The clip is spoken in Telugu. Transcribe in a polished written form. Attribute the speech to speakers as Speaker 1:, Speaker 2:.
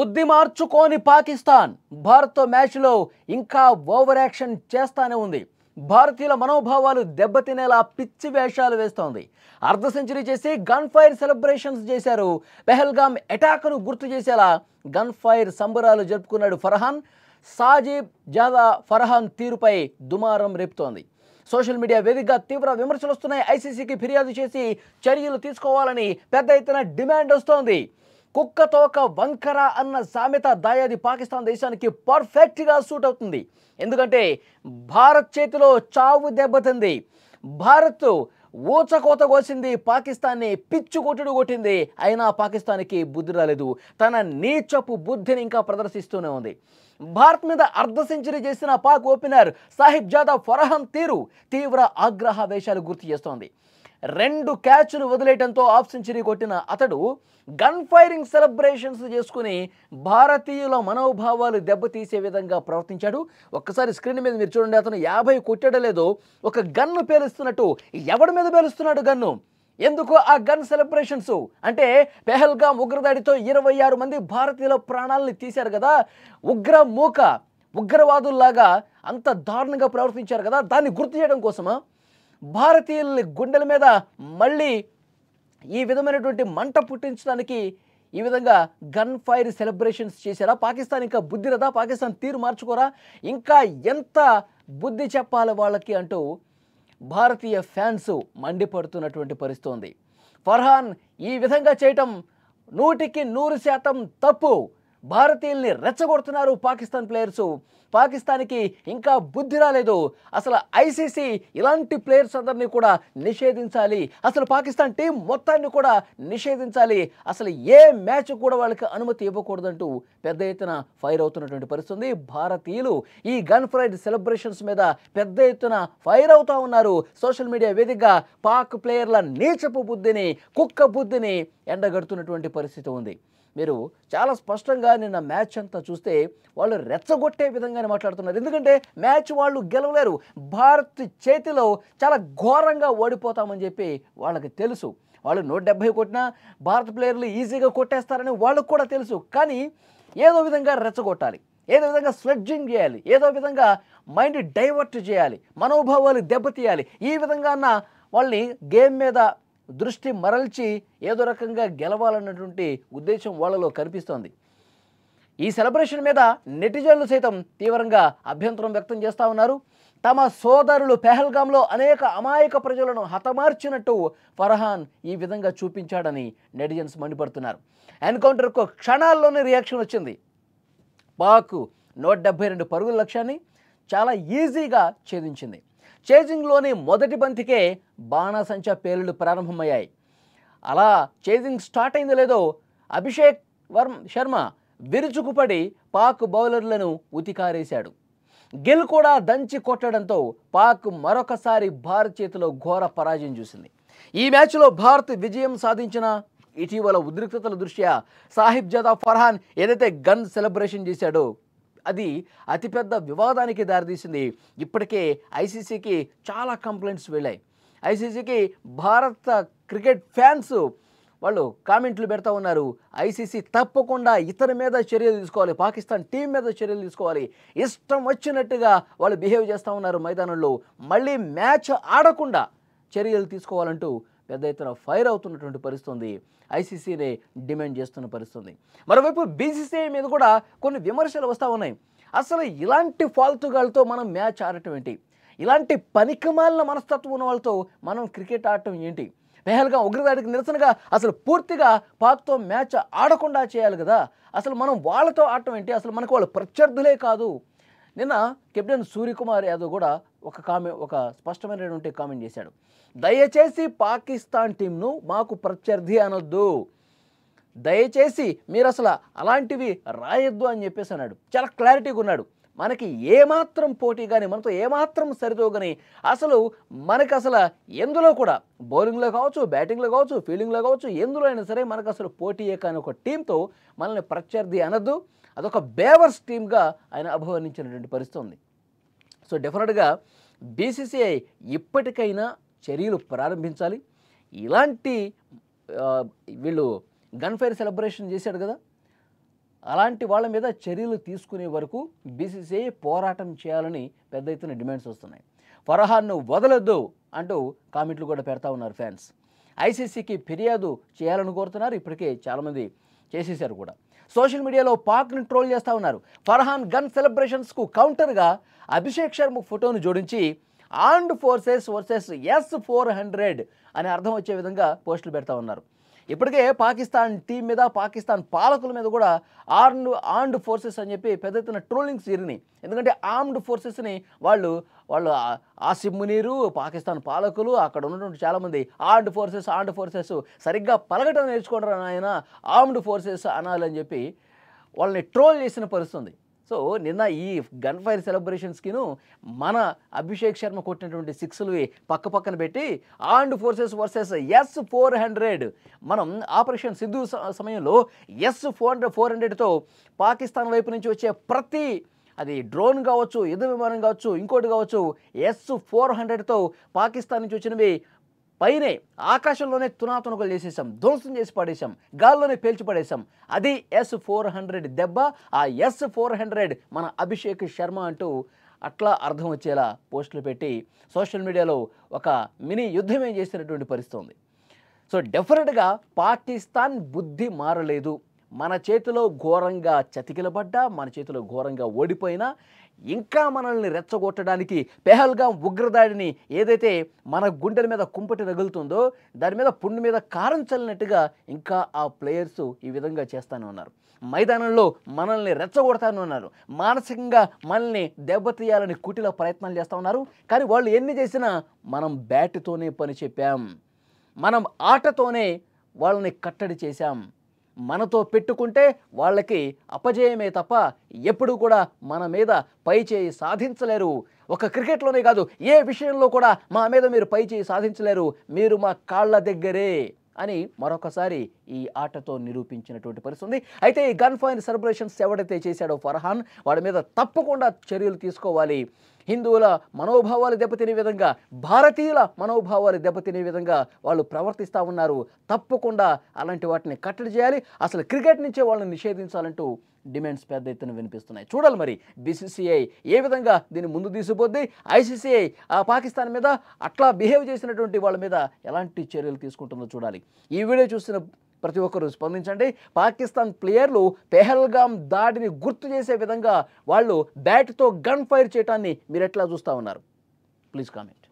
Speaker 1: బుద్ధి మార్చుకోని పాకిస్తాన్ భారత్తో మ్యాచ్లో ఇంకా ఓవర్ యాక్షన్ చేస్తానే ఉంది. భారతీయుల మనోభావాలు దెబ్బతినేలా పిచ్చి వేషాలు వేస్తోంది. అర్ధ సెంచరీ చేసి గన్ ఫైర్ సెలబ్రేషన్స్ చేశారు. పెహల్గామ్ అటాక్ను గుర్తు చేసేలా గన్ ఫైర్ సంబరాలు జరుపుకున్నాడు ఫర్హాన్. సాజిబ్ జాదా ఫర్హాన్ తీరుపై దుమారం రేపుతోంది. సోషల్ మీడియా వేదికగా తీవ్ర విమర్శలు వస్తున్నాయి. ఐసీసీకి ఫిర్యాదు చేసి చర్యలు తీసుకోవాలని పెద్ద ఎత్తున డిమాండ్ వస్తోంది. కుక్కతోక వంకర అన్న సామెత దాయాది పాకిస్తాన్ దేశానికి పర్ఫెక్ట్గా సూట్ అవుతుంది. ఎందుకంటే భారత్ చేతిలో చావు దెబ్బతింది. భారత్ ఊచకోత కోసింది, పాకిస్తాన్ని పిచ్చుకొట్టుడు కొట్టింది. అయినా పాకిస్తాన్కి బుద్ధి రాలేదు. తన నీచపు బుద్ధిని ఇంకా ప్రదర్శిస్తూనే ఉంది. భారత్ మీద అర్ధ సెంచరీ చేసిన పాక్ ఓపెనర్ సాహిబ్ జాదా ఫర్హాన్ తీరు తీవ్ర ఆగ్రహ వేషాలు గుర్తు చేస్తోంది. 2 క్యాచ్ను వదిలేయడంతో హాఫ్ సెంచరీ కొట్టిన అతడు గన్ ఫైరింగ్ సెలబ్రేషన్స్ చేసుకుని భారతీయుల మనోభావాలు దెబ్బతీసే విధంగా ప్రవర్తించాడు. ఒక్కసారి స్క్రీన్ మీద మీరు చూడండి. అతను 50 కొట్టాడో లేదో ఒక గన్ను పేలుస్తున్నట్టు. ఎవడి మీద పేలుస్తున్నాడు గన్ను? ఎందుకు ఆ గన్ సెలబ్రేషన్స్? అంటే పెహల్గామ్ ఉగ్రదాడితో 26 మంది భారతీయుల ప్రాణాలని తీశారు కదా. ఉగ్రవాదుల్లాగా అంత దారుణంగా ప్రవర్తించారు కదా. దాన్ని గుర్తు చేయడం కోసమా? భారతీయుల గుండెల మీద మళ్ళీ ఈ విధమైనటువంటి మంట పుట్టించడానికి ఈ విధంగా గన్ ఫైర్ సెలబ్రేషన్స్ చేశారా? పాకిస్తాన్ ఇంకా బుద్ధి రదా? పాకిస్తాన్ తీరు మార్చుకోరా? ఇంకా ఎంత బుద్ధి చెప్పాలి వాళ్ళకి అంటూ భారతీయ ఫ్యాన్స్ మండిపడుతున్నటువంటి పరిస్థితి ఉంది. ఫర్హాన్ ఈ విధంగా చేయటం 100% తప్పు. భారతీయుల్ని రెచ్చగొడుతున్నారు పాకిస్తాన్ ప్లేయర్సు. పాకిస్తాన్కి ఇంకా బుద్ధి రాలేదు. అసలు ఐసీసీ ఇలాంటి ప్లేయర్స్ అందరినీ కూడా నిషేధించాలి. అసలు పాకిస్తాన్ టీం మొత్తాన్ని కూడా నిషేధించాలి. అసలు ఏ మ్యాచ్ కూడా వాళ్ళకి అనుమతి ఇవ్వకూడదంటూ పెద్ద ఎత్తున ఫైర్ అవుతున్నటువంటి పరిస్థితి. భారతీయులు ఈ గన్ ఫైర్ సెలబ్రేషన్స్ మీద పెద్ద ఎత్తున ఫైర్ అవుతూ ఉన్నారు. సోషల్ మీడియా వేదికగా పాక్ ప్లేయర్ల నీచపు బుద్ధిని, కుక్క బుద్ధిని ఎండగడుతున్నటువంటి పరిస్థితి ఉంది. మీరు చాలా స్పష్టంగా నిన్న మ్యాచ్ అంతా చూస్తే వాళ్ళు రెచ్చగొట్టే విధంగానే మాట్లాడుతున్నారు. ఎందుకంటే మ్యాచ్ వాళ్ళు గెలవలేరు. భారత్ చేతిలో చాలా ఘోరంగా ఓడిపోతామని చెప్పి వాళ్ళకి తెలుసు. వాళ్ళు 170 కొట్టినా భారత ప్లేయర్లు ఈజీగా కొట్టేస్తారని వాళ్ళకు కూడా తెలుసు. కానీ ఏదో విధంగా రెచ్చగొట్టాలి, ఏదో విధంగా స్లెడ్జింగ్ చేయాలి, ఏదో విధంగా మైండ్ డైవర్ట్ చేయాలి, మనోభావాలు దెబ్బతీయాలి. ఈ విధంగా వాళ్ళని గేమ్ మీద దృష్టి మరల్చి ఏదో రకంగా గెలవాలన్నటువంటి ఉద్దేశం వాళ్ళలో కనిపిస్తోంది. ఈ సెలబ్రేషన్ మీద నెటిజన్లు సైతం తీవ్రంగా అభ్యంతరం వ్యక్తం చేస్తూ ఉన్నారు. తమ సోదరులు పెహల్గామ్లో అనేక అమాయక ప్రజలను హతమార్చినట్టు ఫర్హాన్ ఈ విధంగా చూపించాడని నెటిజన్స్ మండిపడుతున్నారు. ఎన్కౌంటర్కు క్షణాల్లోనే రియాక్షన్ వచ్చింది. పాక్ 172 పరుగుల లక్ష్యాన్ని చాలా ఈజీగా ఛేదించింది. చేజింగ్లోని మొదటి బంతికే బాణాసంచా పేలుళ్లు ప్రారంభమయ్యాయి. అలా చేజింగ్ స్టార్ట్ అయిందో లేదో అభిషేక్ శర్మ విరుచుకుపడి పాక్ బౌలర్లను ఉతికారేశాడు. గిల్ కూడా దంచి కొట్టడంతో పాక్ మరొకసారి భారత్ చేతిలో ఘోర పరాజయం చూసింది. ఈ మ్యాచ్లో భారత్ విజయం సాధించిన ఇటీవల ఉద్రిక్తతల దృష్ట్యా సాహిబ్ జాదా ఫర్హాన్ ఏదైతే గన్ సెలబ్రేషన్ చేశాడో అది అతిపెద్ద వివాదానికి దారితీసింది. ఇప్పటికే ఐసీసీకి చాలా కంప్లైంట్స్ వెళ్ళాయి. ఐసీసీకి భారత క్రికెట్ ఫ్యాన్స్ వాళ్ళు కామెంట్లు పెడతా ఉన్నారు. ఐసీసీ తప్పకుండా ఇతని మీద చర్యలు తీసుకోవాలి, పాకిస్తాన్ టీం మీద చర్యలు తీసుకోవాలి. ఇష్టం వచ్చినట్టుగా వాళ్ళు బిహేవ్ చేస్తూ ఉన్నారు మైదానంలో. మళ్ళీ మ్యాచ్ ఆడకుండా చర్యలు తీసుకోవాలంటూ పెద్ద ఎత్తున ఫైర్ అవుతున్నటువంటి పరిస్థితి. ఐసీసీనే డిమాండ్ చేస్తున్న పరిస్థితి. మరోవైపు బీసీసీఐ మీద కూడా కొన్ని విమర్శలు వస్తూ ఉన్నాయి. అసలు ఇలాంటి ఫాల్తుగాళ్ళతో మనం మ్యాచ్ ఆడటం ఏంటి? ఇలాంటి పనికిమాలిన మనస్తత్వం ఉన్న వాళ్ళతో మనం క్రికెట్ ఆడటం ఏంటి? పెహల్గామ్ ఉగ్రదాడికి నిరసనగా అసలు పూర్తిగా పాక్తో మ్యాచ్ ఆడకుండా చేయాలి కదా. అసలు మనం వాళ్ళతో ఆడటం ఏంటి? అసలు మనకు వాళ్ళు ప్రత్యర్థులే కాదు. నిన్న కెప్టెన్ సూర్యకుమార్ యాదవ్ కూడా ఒక స్పష్టమైనటువంటి కామెంట్ చేశాడు. దయచేసి పాకిస్తాన్ టీంను మాకు ప్రత్యర్థి అనొద్దు, దయచేసి మీరు అసలు అలాంటివి రాయొద్దు అని చెప్పేసి అన్నాడు. చాలా క్లారిటీగా ఉన్నాడు. మనకి ఏమాత్రం పోటీ కానీ, మనతో ఏమాత్రం సరితోగని, అసలు మనకు అసలు ఎందులో కూడా బౌలింగ్లో కావచ్చు, బ్యాటింగ్లో కావచ్చు, ఫీల్డింగ్లో కావచ్చు, ఎందులో అయినా సరే మనకు అసలు పోటీయే కానీ ఒక టీంతో మనల్ని ప్రత్యర్థి అనొద్దు. అదొక బేవర్స్ టీమ్గా ఆయన అభివర్ణించినటువంటి పరిస్థితి ఉంది. సో డెఫినెట్గా బీసీసీఐ ఇప్పటికైనా చర్యలు ప్రారంభించాలి. ఇలాంటి వీళ్ళు గన్ ఫైర్ సెలబ్రేషన్ చేశాడు కదా, అలాంటి వాళ్ళ మీద చర్యలు తీసుకునే వరకు బీసీసీఐ పోరాటం చేయాలని పెద్ద ఎత్తున డిమాండ్స్ వస్తున్నాయి. ఫర్హాన్ను వదలొద్దు అంటూ కామెంట్లు కూడా పెడతా ఉన్నారు ఫ్యాన్స్. ఐసీసీకి ఫిర్యాదు చేయాలని కోరుతున్నారు. ఇప్పటికే చాలామంది చేసేశారు కూడా. సోషల్ మీడియాలో పాక్ని ట్రోల్ చేస్తూ ఉన్నారు. ఫర్హాన్ గన్ సెలబ్రేషన్స్కు కౌంటర్గా అభిషేక్ శర్మ ఫోటోను జోడించి ఆర్మ్డ్ ఫోర్సెస్ వర్సెస్ S-400 అని అర్థం వచ్చే విధంగా పోస్టులు పెడతా ఉన్నారు. ఇప్పటికే పాకిస్తాన్ టీం మీద, పాకిస్తాన్ పాలకుల మీద కూడా ఆర్మ్డ్ ఫోర్సెస్ అని చెప్పి పెద్ద ఎత్తున ట్రోలింగ్స్ జరిగినాయి. ఎందుకంటే ఆర్మ్డ్ ఫోర్సెస్ని వాళ్ళు ఆసిఫ్ మునీరు, పాకిస్తాన్ పాలకులు, అక్కడ ఉన్నటువంటి చాలామంది ఆర్మ్డ్ ఫోర్సెస్ సరిగ్గా పలకటం నేర్చుకుంటారు ఆయన, ఆర్మ్డ్ ఫోర్సెస్ అనాలని చెప్పి వాళ్ళని ట్రోల్ చేసిన పరిస్థితుంది. సో నిన్న ఈ గన్ ఫైర్ సెలబ్రేషన్స్కిను మన అభిషేక్ శర్మ కొట్టినటువంటి సిక్స్లు పక్కన పెట్టి ఆర్మ్డ్ ఫోర్సెస్ వర్సెస్ S-400 మనం ఆపరేషన్ సింధు సమయంలో S-400తో పాకిస్తాన్ వైపు నుంచి వచ్చే ప్రతి అది డ్రోన్ కావచ్చు, యుద్ధ విమానం కావచ్చు, ఇంకోటి కావచ్చు, S-400తో పాకిస్తాన్ నుంచి వచ్చినవి పైనే ఆకాశంలోనే తునాతునకలు చేసేసాం, ధ్వంసం చేసి పడేసాం, గాల్లోనే పేల్చి పడేసాం. అది S-400 దెబ్బ. ఆ S-400 మన అభిషేక్ శర్మ అంటూ అట్లా అర్థం వచ్చేలా పోస్టులు పెట్టి సోషల్ మీడియాలో ఒక మినీ యుద్ధమే చేసినటువంటి పరిస్థితి ఉంది. సో డెఫినెట్గా పాకిస్తాన్ బుద్ధి మారలేదు. మన చేతిలో ఘోరంగా చతికిలబడ్డా, మన చేతిలో ఘోరంగా ఓడిపోయినా ఇంకా మనల్ని రెచ్చగొట్టడానికి పెహల్గాం ఉగ్రదాడిని ఏదైతే మన గుండెల మీద కుంపటి రగులుతుందో దాని మీద పుండు మీద కారం చల్లినట్టుగా ఇంకా ఆ ప్లేయర్స్ ఈ విధంగా చేస్తానే ఉన్నారు. మైదానంలో మనల్ని రెచ్చగొడతానే ఉన్నారు. మానసికంగా మనల్ని దెబ్బతీయాలని కుటిల ప్రయత్నాలు చేస్తూ ఉన్నారు. కానీ వాళ్ళు ఎన్ని చేసినా మనం బ్యాట్తోనే పని చెప్పాం, మనం ఆటతోనే వాళ్ళని కట్టడి చేశాం. మనతో పెట్టుకుంటే వాళ్ళకి అపజయమే తప్ప ఎప్పుడు కూడా మన మీద పై చేయి సాధించలేరు. ఒక క్రికెట్లోనే కాదు, ఏ విషయంలో కూడా మా మీద మీరు పై చేయి సాధించలేరు, మీరు మా కాళ్ళ దగ్గరే అని మరొకసారి ఈ ఆటతో నిరూపించినటువంటి పరిస్థితి ఉంది. అయితే ఈ గన్ ఫైర్ సెలబ్రేషన్స్ ఎవడైతే చేశాడో ఫర్హాన్, వాడి మీద తప్పకుండా చర్యలు తీసుకోవాలి. హిందువుల మనోభావాలు దెబ్బతినే విధంగా, భారతీయుల మనోభావాలు దెబ్బతినే విధంగా వాళ్ళు ప్రవర్తిస్తూ ఉన్నారు. తప్పకుండా అలాంటి వాటిని కట్టడి చేయాలి. అసలు క్రికెట్ నుంచే వాళ్ళని నిషేధించాలంటూ డిమాండ్స్ పెద్ద ఎత్తున వినిపిస్తున్నాయి. చూడాలి మరి బీసీసీఐ ఏ విధంగా దీన్ని ముందు తీసుకుపోద్ది. ఐసీసీఐ పాకిస్తాన్ మీద అట్లా బిహేవ్ చేసినటువంటి వాళ్ళ మీద ఎలాంటి చర్యలు తీసుకుంటుందో చూడాలి. ఈ వీడియో చూసిన ప్రతి ఒక్కరూ స్పందించండి. పాకిస్తాన్ ప్లేయర్లు పెహల్గాం దాడిని గుర్తు చేసే విధంగా వాళ్ళు బ్యాట్తో గన్ ఫైర్ చేయటాన్ని మీరు ఎట్లా చూస్తూ ఉన్నారు? Please comment.